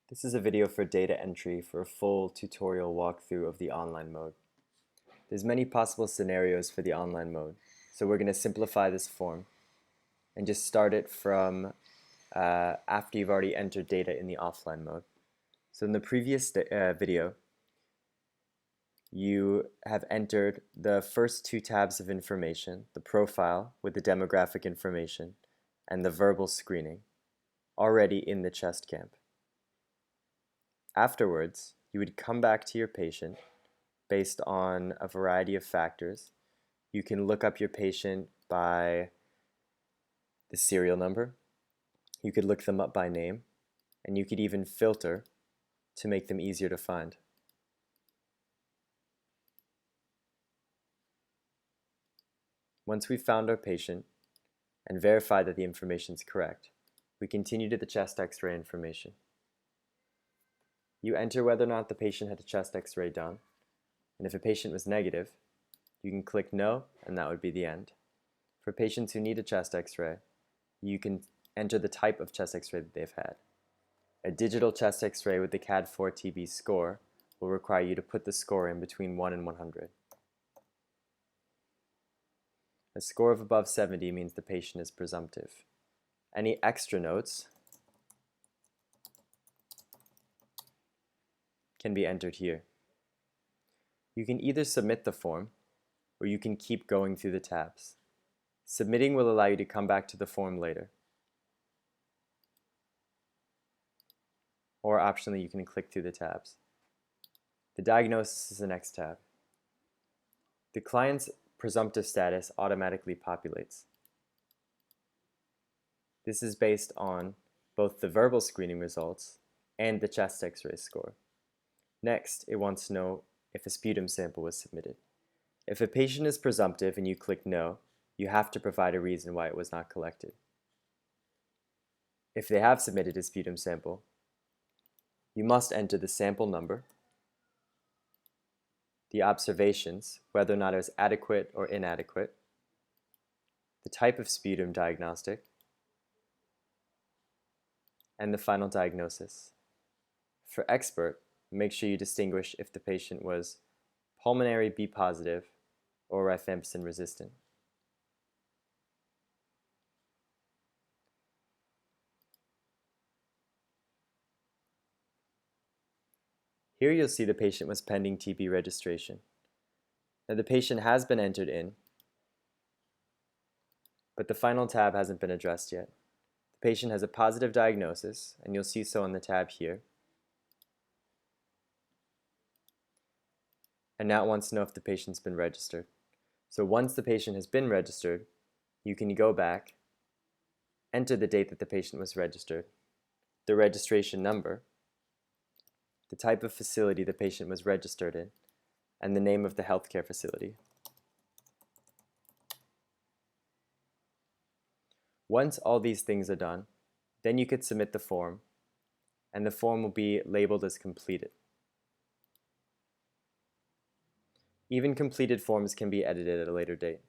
This is a video for data entry for a full tutorial walkthrough of the online mode. There's many possible scenarios for the online mode, so we're going to simplify this form and just start it from after you've already entered data in the offline mode. So in the previous video, you have entered the first two tabs of information, the profile with the demographic information and the verbal screening, already in the chest camp. Afterwards, you would come back to your patient based on a variety of factors. You can look up your patient by the serial number. You could look them up by name, and you could even filter to make them easier to find. Once we've found our patient and verified that the information is correct, we continue to the chest x-ray information. You enter whether or not the patient had a chest x-ray done, and if a patient was negative, you can click no, and that would be the end. For patients who need a chest x-ray, you can enter the type of chest x-ray that they've had. A digital chest x-ray with the CAD-4TB score will require you to put the score in between 1 and 100. A score of above 70 means the patient is presumptive. Any extra notes can be entered here. You can either submit the form, or you can keep going through the tabs. Submitting will allow you to come back to the form later. Or optionally, you can click through the tabs. The diagnosis is the next tab. The client's presumptive status automatically populates. This is based on both the verbal screening results and the chest x-ray score. Next, it wants to know if a sputum sample was submitted. If a patient is presumptive and you click no, you have to provide a reason why it was not collected. If they have submitted a sputum sample, you must enter the sample number, the observations, whether or not it was adequate or inadequate, the type of sputum diagnostic, and the final diagnosis. For expert, make sure you distinguish if the patient was pulmonary B positive or rifampicin resistant. Here you'll see the patient was pending TB registration. Now the patient has been entered in, but the final tab hasn't been addressed yet. The patient has a positive diagnosis, and you'll see so on the tab here. And now it wants to know if the patient's been registered. So once the patient has been registered, you can go back, enter the date that the patient was registered, the registration number, the type of facility the patient was registered in, and the name of the healthcare facility. Once all these things are done, then you could submit the form, and the form will be labeled as completed. Even completed forms can be edited at a later date.